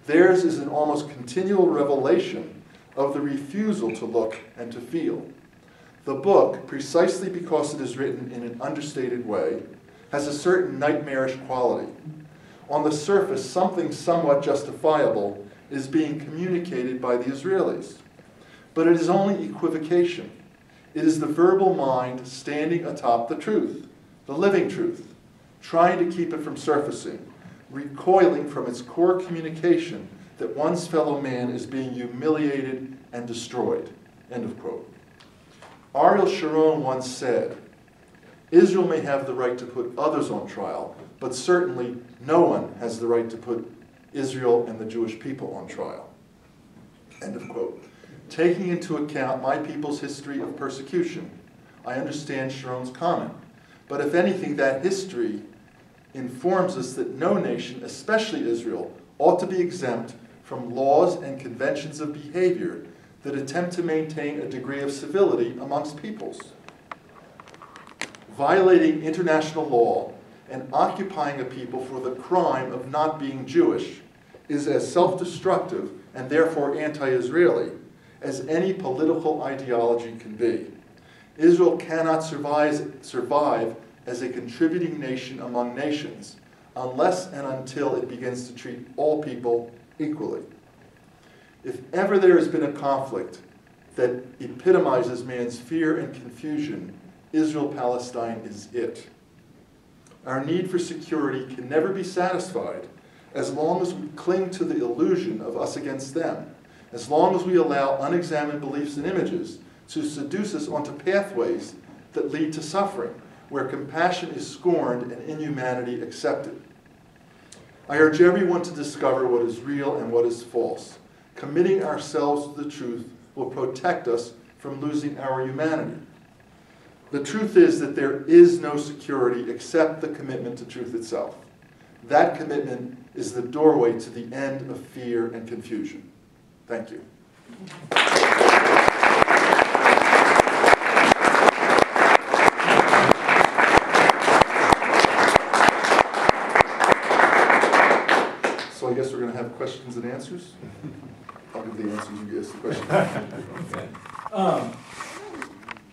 Theirs is an almost continual revelation of the refusal to look and to feel. The book, precisely because it is written in an understated way, has a certain nightmarish quality. On the surface, something somewhat justifiable is being communicated by the Israelis. But it is only equivocation. It is the verbal mind standing atop the truth, the living truth, trying to keep it from surfacing, recoiling from its core communication that one's fellow man is being humiliated and destroyed. End of quote. Ariel Sharon once said, Israel may have the right to put others on trial, but certainly no one has the right to put Israel and the Jewish people on trial. End of quote. Taking into account my people's history of persecution, I understand Sharon's comment. But if anything, that history informs us that no nation, especially Israel, ought to be exempt from laws and conventions of behavior that attempt to maintain a degree of civility amongst peoples. Violating international law and occupying a people for the crime of not being Jewish is as self-destructive and therefore anti-Israeli as any political ideology can be. Israel cannot survive as a contributing nation among nations unless and until it begins to treat all people equally. If ever there has been a conflict that epitomizes man's fear and confusion, Israel-Palestine is it. Our need for security can never be satisfied as long as we cling to the illusion of us against them, as long as we allow unexamined beliefs and images to seduce us onto pathways that lead to suffering, where compassion is scorned and inhumanity accepted. I urge everyone to discover what is real and what is false. Committing ourselves to the truth will protect us from losing our humanity. The truth is that there is no security except the commitment to truth itself. That commitment is the doorway to the end of fear and confusion. Thank you. So I guess we're going to have questions and answers. I'll give the answers, you ask the questions. Okay.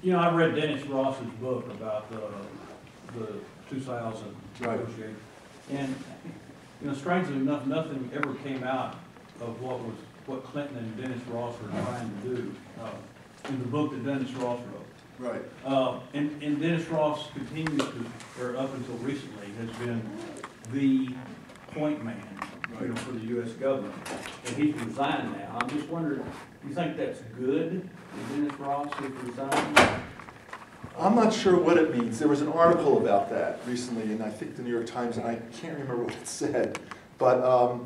You know, I read Dennis Ross's book about the 2000 negotiation, and you know, strangely enough, nothing ever came out of what Clinton and Dennis Ross were trying to do in the book that Dennis Ross wrote. Right. And Dennis Ross continues to, or up until recently, has been the point man, you know, for the U.S. government, and he's resigned now. I'm just wondering, do you think that's good that Dennis Ross has resigned? I'm not sure what it means. There was an article about that recently, and I think the New York Times, and I can't remember what it said, but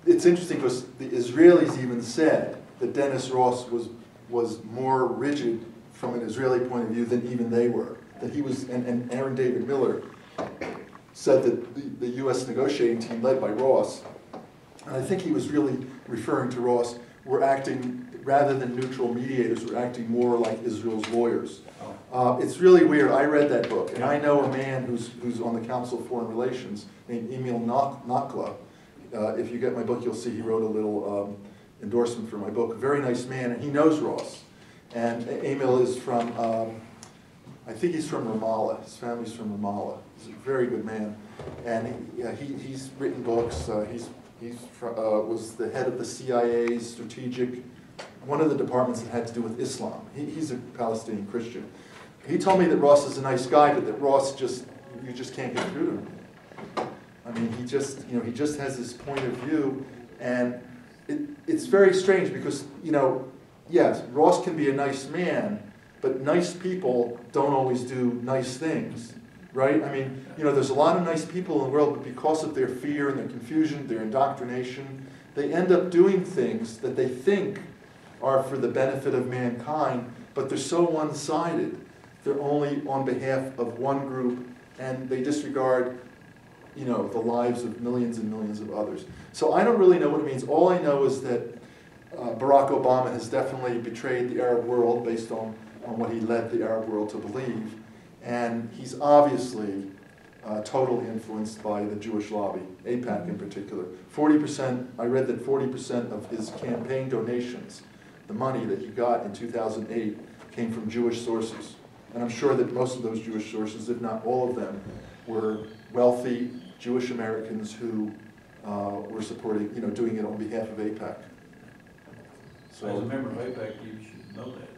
it's interesting because the Israelis even said that Dennis Ross was more rigid from an Israeli point of view than even they were. That he was, and Aaron David Miller said that the U.S. negotiating team led by Ross, and I think he was really referring to Ross, were acting, rather than neutral mediators, were acting more like Israel's lawyers. It's really weird. I read that book, and I know a man who's on the Council of Foreign Relations named Emil Nakla. If you get my book, you'll see he wrote a little endorsement for my book. A very nice man, and he knows Ross. And Emil is from, I think he's from Ramallah. His family's from Ramallah. He's a very good man, and he's written books. Was the head of the CIA's strategic, one of the departments that had to do with Islam. He's a Palestinian Christian. He told me that Ross is a nice guy, but that Ross you just can't get through to him. I mean, he just has this point of view, and it's very strange because, you know, yes, Ross can be a nice man, but nice people don't always do nice things, right? I mean, you know, there's a lot of nice people in the world, but because of their fear and their confusion, their indoctrination, they end up doing things that they think are for the benefit of mankind, but they're so one-sided. They're only on behalf of one group, and they disregard, you know, the lives of millions and millions of others. So I don't really know what it means. All I know is that Barack Obama has definitely betrayed the Arab world based on what he led the Arab world to believe. And he's obviously totally influenced by the Jewish lobby, AIPAC in particular. 40%, I read that 40% of his campaign donations, the money that he got in 2008, came from Jewish sources. And I'm sure that most of those Jewish sources, if not all of them, were wealthy Jewish Americans who were supporting, doing it on behalf of AIPAC. So as a member of AIPAC, you should know that.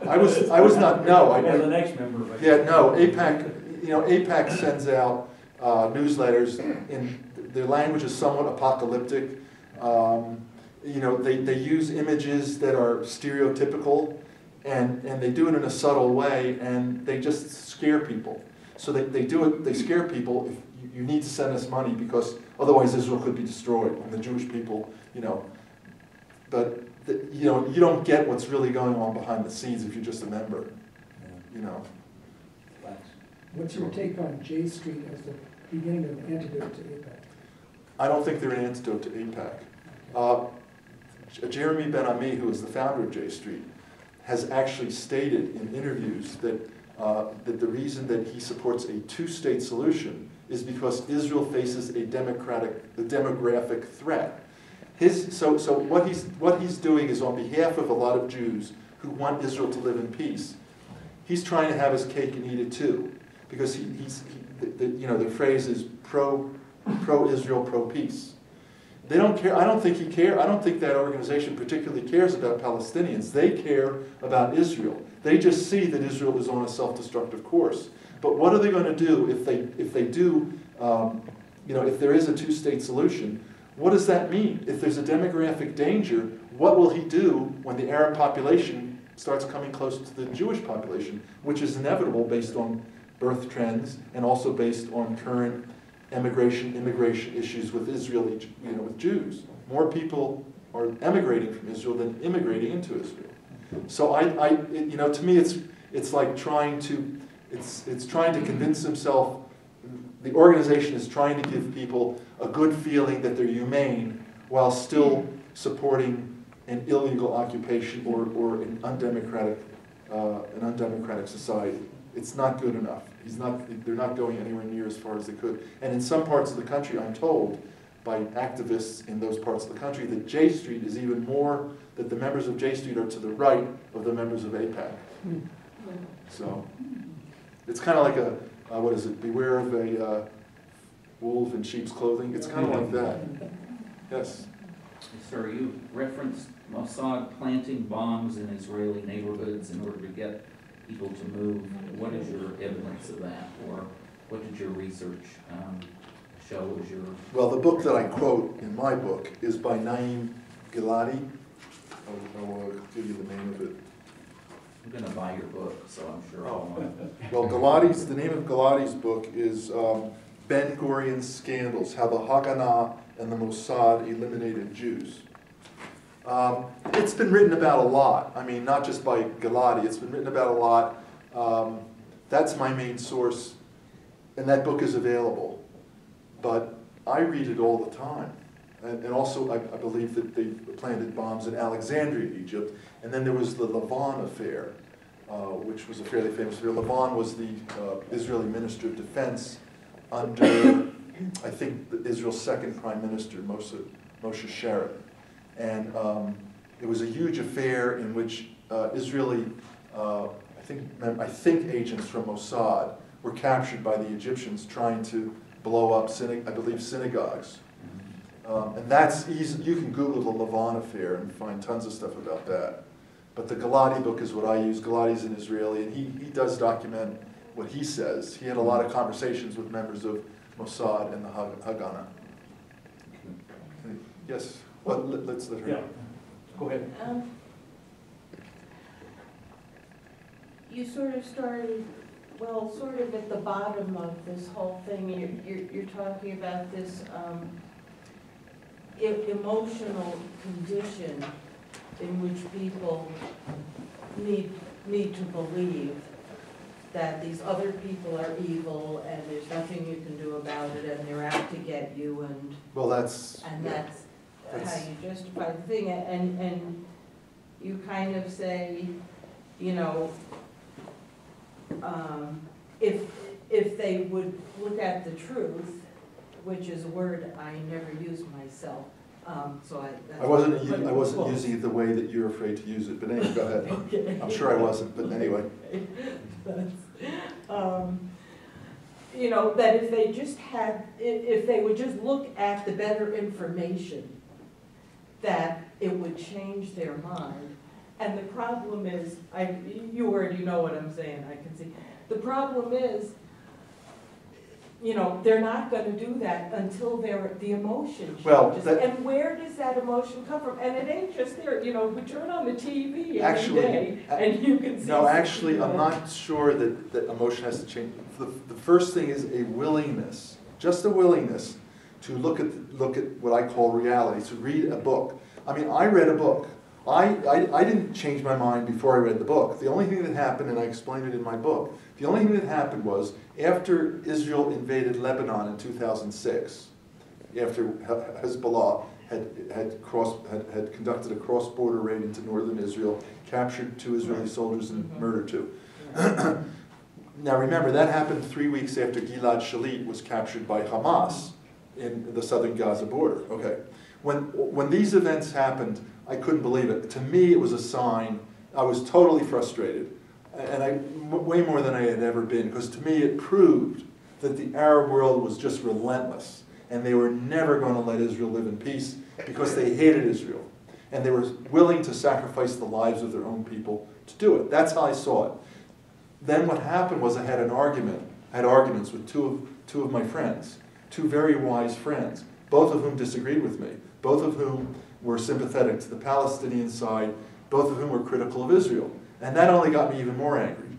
I was not, no. As an ex-member of AIPAC. Yeah, no, AIPAC, AIPAC sends out newsletters, in their language is somewhat apocalyptic. They use images that are stereotypical, and they do it in a subtle way, and they just scare people. So they do it, they scare people, if you need to send us money because otherwise Israel could be destroyed, and the Jewish people, but you don't get what's really going on behind the scenes if you're just a member, What's your take on J Street as the beginning of an antidote to AIPAC? I don't think they're an antidote to AIPAC. Jeremy Ben-Ami, who is the founder of J Street, has actually stated in interviews that the reason that he supports a two-state solution is because Israel faces a demographic threat. So what he's doing is on behalf of a lot of Jews who want Israel to live in peace. He's trying to have his cake and eat it too, because the phrase is pro-Israel, pro-peace. They don't care. I don't think he cares. I don't think that organization particularly cares about Palestinians. They care about Israel. They just see that Israel is on a self-destructive course. But what are they going to do if they do? If there is a two-state solution, what does that mean? If there's a demographic danger, what will he do when the Arab population starts coming close to the Jewish population, which is inevitable based on birth trends and also based on current immigration issues with Israel, with Jews. More people are emigrating from Israel than immigrating into Israel. So to me, it's like trying to convince himself. The organization is trying to give people a good feeling that they're humane while still supporting an illegal occupation or an undemocratic society. It's not good enough. They're not going anywhere near as far as they could. And in some parts of the country, I'm told by activists in those parts of the country that J Street is even more, that the members of J Street are to the right of the members of AIPAC. So it's kind of like beware of a wolf in sheep's clothing. It's kind of like that. Yes? Sir, you referenced Mossad planting bombs in Israeli neighborhoods in order to get people to move. What is your evidence of that, or what did your research show as your... Well, the book that I quote in my book is by Naim Giladi. I'll give you the name of it. I'm going to buy your book, so I'm sure I'll want it. Well, the name of Giladi's book is Ben-Gurion's Scandals, How the Haganah and the Mossad Eliminated Jews. It's been written about a lot. I mean, not just by Giladi. It's been written about a lot. That's my main source, and that book is available. But I read it all the time. And also, I believe that they planted bombs in Alexandria, Egypt. And then there was the Lavon affair, which was a fairly famous affair. Lavon was the Israeli Minister of Defense under, I think, Israel's second prime minister, Moshe Sharett. And it was a huge affair in which Israeli, I think agents from Mossad were captured by the Egyptians trying to blow up, synagogues. And that's easy. You can Google the Lavon affair and find tons of stuff about that. But the Giladi book is what I use. Giladi's an Israeli, and he does document what he says. He had a lot of conversations with members of Mossad and the Haganah. Yes? Well, let's let her. Yeah. Go ahead. You sort of started, sort of at the bottom of this whole thing. You're talking about this emotional condition in which people need to believe that these other people are evil and there's nothing you can do about it and they're out to get you and that's how you justify the thing. And you kind of say, if if they would look at the truth, which is a word I never use myself, I wasn't using it the way that you're afraid to use it, but anyway, go ahead. Okay. I'm sure I wasn't, but anyway. You know, that if they just had, if they would just look at the better information, that it would change their mind. And the problem is, you already know what I'm saying, I can see. The problem is, you know, they're not going to do that until the emotion changes. Well, and where does that emotion come from? And it ain't just there. You know, we turn on the TV every day, and you can see. No, actually, I'm not sure that emotion has to change. The first thing is a willingness, just a willingness to look at what I call reality, to read a book. I mean, I read a book. I didn't change my mind before I read the book. The only thing that happened, and I explained it in my book, the only thing that happened was after Israel invaded Lebanon in 2006, after Hezbollah had conducted a cross-border raid into northern Israel, captured 2 Israeli soldiers and murdered 2. Now remember, that happened 3 weeks after Gilad Shalit was captured by Hamas in the southern Gaza border. Okay, when these events happened, I couldn't believe it. To me, it was a sign. I was totally frustrated, and way more than I had ever been, because to me it proved that the Arab world was just relentless, and they were never going to let Israel live in peace because they hated Israel, and they were willing to sacrifice the lives of their own people to do it. That's how I saw it. Then what happened was I had arguments with two of my friends, 2 very wise friends, both of whom disagreed with me, both of whom were sympathetic to the Palestinian side, both of whom were critical of Israel. And that only got me even more angry.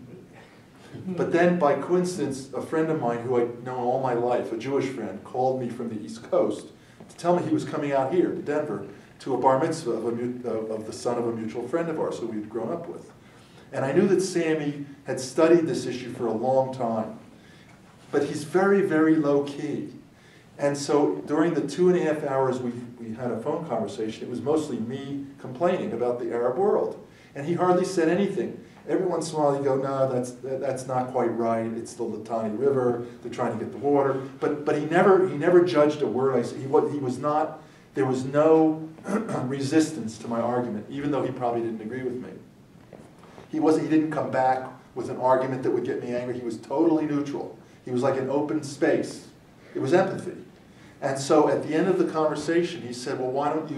But then, by coincidence, a friend of mine who I'd known all my life, a Jewish friend, called me from the East Coast to tell me he was coming out here to Denver to a bar mitzvah of the son of a mutual friend of ours who we'd grown up with. And I knew that Sammy had studied this issue for a long time. But he's very, very low-key. And so during the 2.5 hours we had a phone conversation, it was mostly me complaining about the Arab world. And he hardly said anything. Every once in a while he'd go, no, that's not quite right. It's the Litani River. They're trying to get the water. But he never judged a word I said. He was not. There was no resistance to my argument, even though he probably didn't agree with me. He didn't come back with an argument that would get me angry. He was totally neutral. He was like an open space. It was empathy. And so at the end of the conversation, he said, well, why don't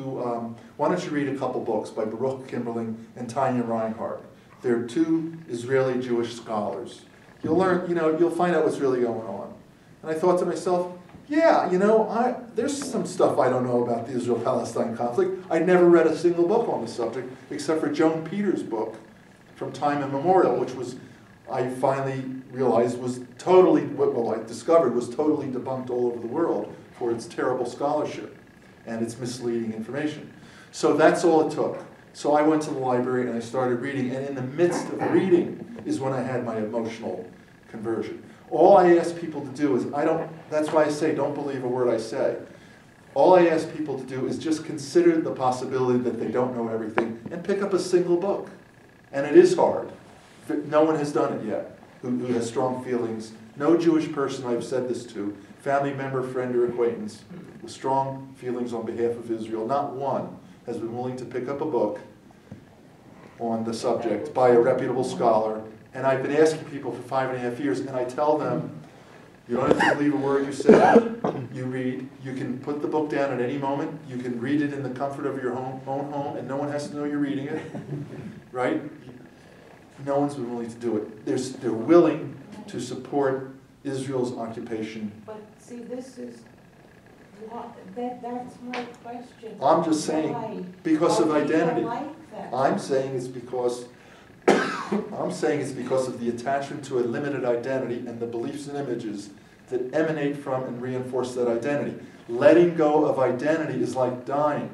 you read a couple books by Baruch Kimberling and Tanya Reinhardt? They're 2 Israeli Jewish scholars. You'll learn, you'll find out what's really going on. And I thought to myself, yeah, there's some stuff I don't know about the Israel-Palestine conflict. I never read a single book on the subject, except for Joan Peters' book, From Time Immemorial, which I finally realized was totally, I discovered was totally debunked all over the world for its terrible scholarship and its misleading information. So that's all it took. So I went to the library and I started reading, and in the midst of reading is when I had my emotional conversion. All I ask people to do is, that's why I say don't believe a word I say. All I ask people to do is just consider the possibility that they don't know everything and pick up a single book. And it is hard. No one has done it yet who has strong feelings. No Jewish person I've said this to, family member, friend, or acquaintance, with strong feelings on behalf of Israel, not one has been willing to pick up a book on the subject by a reputable scholar. And I've been asking people for 5.5 years, and I tell them, you don't have to believe a word you say. You read. You can put the book down at any moment. You can read it in the comfort of your own home, and no one has to know you're reading it. Right? No one's been willing to do it. They're willing to support Israel's occupation. But see, this is that's my question. I'm just saying, because of identity. Like that? I'm saying it's because of the attachment to a limited identity and the beliefs and images that emanate from and reinforce that identity. Letting go of identity is like dying.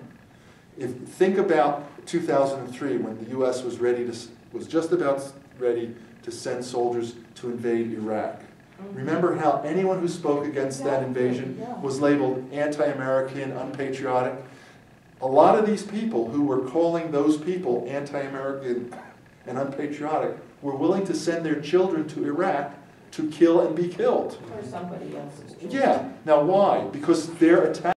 Think about 2003 when the U.S. was just about ready to send soldiers to invade Iraq. Remember how anyone who spoke against that invasion was labeled anti-American, unpatriotic? A lot of these people who were calling those people anti-American and unpatriotic were willing to send their children to Iraq to kill and be killed. Or somebody else's children. Yeah. Now why? Because they're attacking